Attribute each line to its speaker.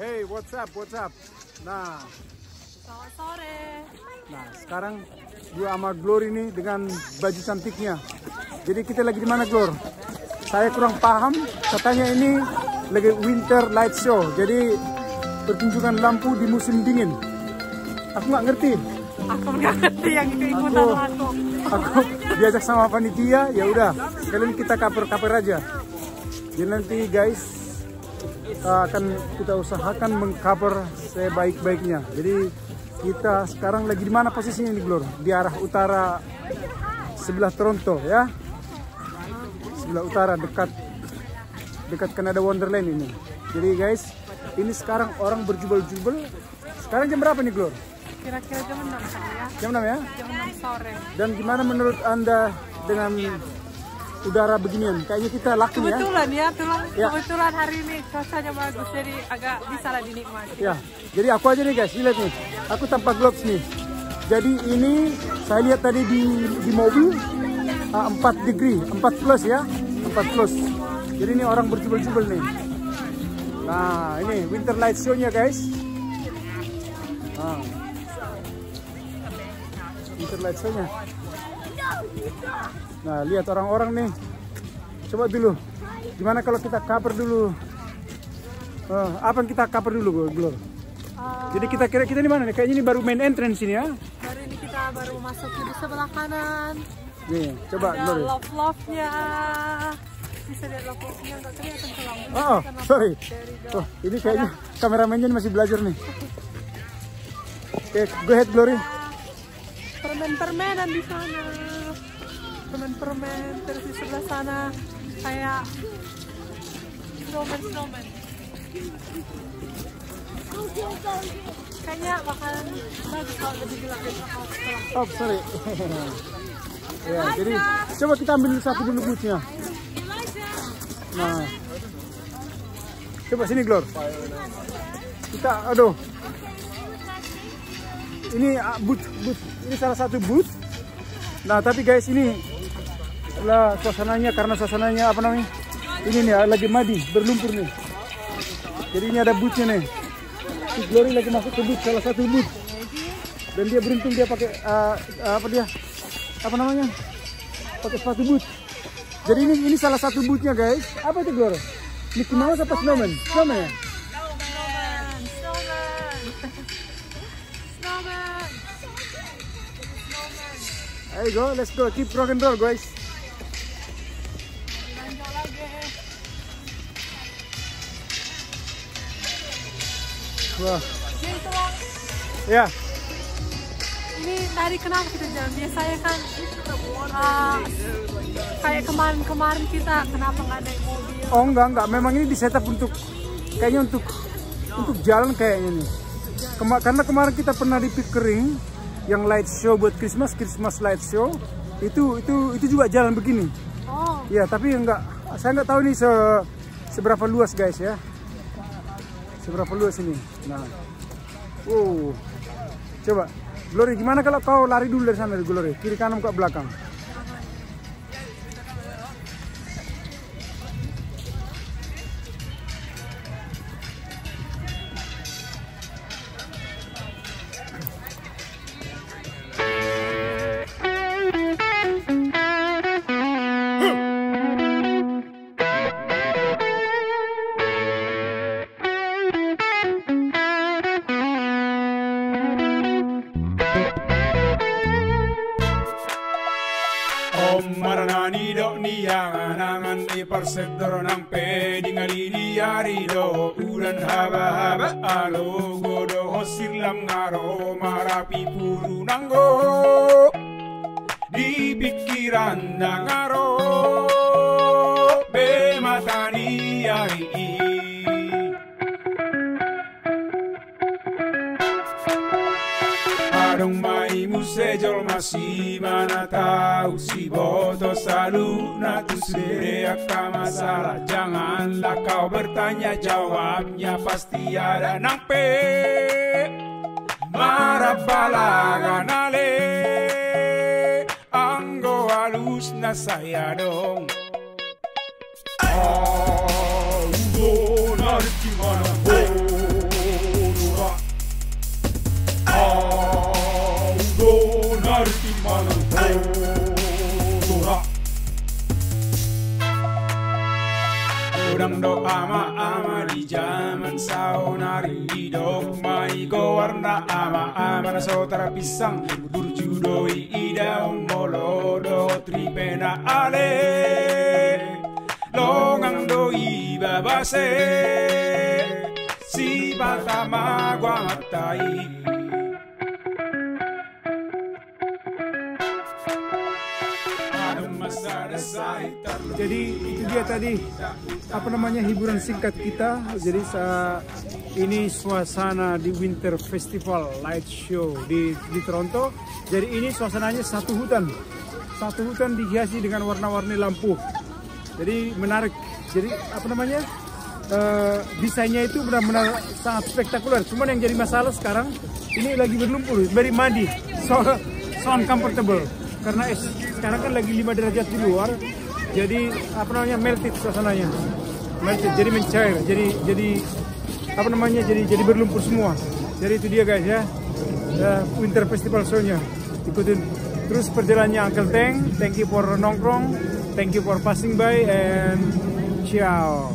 Speaker 1: Hey, what's up? Nah,
Speaker 2: Selamat sore.
Speaker 1: nah sekarang gua sama Glory nih dengan baju cantiknya. Jadi kita lagi di mana, Glor? Saya kurang paham. Katanya ini lagi winter light show. Jadi pertunjukan lampu di musim dingin. Aku nggak ngerti.
Speaker 2: Aku nggak ngerti yang ikut-ikutan aku.
Speaker 1: Aku diajak sama panitia, ya udah. Kalian kita cover aja. Jadi nanti guys akan kita usahakan mengcover sebaik-baiknya. Jadi kita sekarang lagi di mana posisinya nih, Glor? Di arah utara sebelah Toronto ya. Sebelah utara dekat Canada Wonderland ini. Jadi guys, ini sekarang orang berjubel-jubel. Sekarang jam berapa nih, Glor?
Speaker 2: Kira-kira jam 6 ya.
Speaker 1: Jam 6 ya?
Speaker 2: Jam 6 sore.
Speaker 1: Dan gimana menurut Anda dengan udara beginian? Kayaknya kita lucky ya.
Speaker 2: Kebetulan ya,
Speaker 1: Ya.
Speaker 2: kebetulan hari ini cuacanya bagus, jadi agak bisa lah dinikmati.
Speaker 1: Ya, jadi aku aja nih guys, lihat nih. Aku tanpa gloves nih. Jadi ini saya lihat tadi di mobil 4 degree, 4 plus ya, 4 plus. Jadi ini orang berjubel-jubel nih. Nah, ini winter light show-nya guys. Nah, winter light show-nya. Nah, lihat orang-orang nih. Coba dulu. Gimana kalau kita cover dulu? Apa yang kita cover dulu, Glor? Jadi kita kira kita di mana nih? Kayaknya ini baru main entrance ini ya.
Speaker 2: Baru ini kita baru masuk di sebelah kanan.
Speaker 1: Nih, coba
Speaker 2: Ada
Speaker 1: Glor.
Speaker 2: love-love-nya. Bisa lihat love-love-nya, nggak kelihatan ke lampu.
Speaker 1: Oh, sorry.
Speaker 2: There you go.
Speaker 1: Oh, ini kayaknya kameramennya masih belajar nih. Oke, go ahead, Glory.
Speaker 2: Permen-permenan di sana. Permen-permen terus di sebelah sana kayak snowman. Kayaknya bakalan bagus kalau lebih gelap besok.
Speaker 1: Oh, sorry. Ya, jadi coba kita ambil satu dulu bootnya. Nah, coba sini, Glor. Kita, aduh. Ini boot. Ini salah satu boot. Nah, tapi guys ini lah suasananya, karena suasananya apa namanya? Ini nih lagi madi, berlumpur nih. Jadi ini ada bootnya nih. Si Glory lagi masuk ke boot, salah satu boot. Dan dia beruntung dia pakai apa namanya? Pakai sepatu boot. Jadi ini salah satu bootnya guys. Apa itu, Glory? Mickey Mouse apa Snowman? Snowman ya? Ayo go, let's go, keep rock and roll guys. Wah. Ya.
Speaker 2: Ini tadi kenapa kita jalan? Biasanya kan kayak kemarin kita kenapa nggak naik mobil?
Speaker 1: Oh enggak, memang ini di setup untuk kayaknya untuk jalan kayaknya nih. Karena kemarin kita pernah di Pickering yang light show buat Christmas light show itu juga jalan begini.
Speaker 2: Oh.
Speaker 1: Ya, tapi saya nggak tahu nih seberapa luas guys ya. Seberapa luas ini. Nah. Coba Glory, gimana kalau kau lari dulu dari sana, Glory? Kiri kanan ke belakang.
Speaker 3: Maranani do niyangan angan iparsedoro ng pwedeng aliliyarido ulan haba-haba alogo do hosilam ngaro marapi puro nanggo di pikiran na ngaro be matani ari Adong mai musejol masih mana tahu si boto selalu natu akan masalah. Janganlah kau bertanya, jawabnya pasti ada nampe marabalagan ale anggo halus na saya dong. Oh, nariti mana ama-ama di zaman saunari Hidok mai ko warna ama-ama na sotara pisang Burjudoi idaun molodo tripena ale Longang doi babase Si batama gua matai
Speaker 1: Jadi itu dia tadi apa namanya hiburan singkat kita. Jadi ini suasana di Winter Festival Light Show di Toronto. Jadi ini suasananya satu hutan dihiasi dengan warna-warni lampu. Jadi menarik. Jadi apa namanya desainnya itu benar-benar sangat spektakuler. Cuman yang jadi masalah sekarang ini lagi berlumpur, very muddy, so uncomfortable. Karena sekarang kan lagi 5 derajat di luar, jadi apa namanya melted suasananya, melted, jadi mencair, jadi apa namanya jadi berlumpur semua. Jadi itu dia guys ya, Winter Festival show-nya. Ikutin terus perjalanannya Uncle Teng. Thank you for nongkrong, thank you for passing by, and ciao.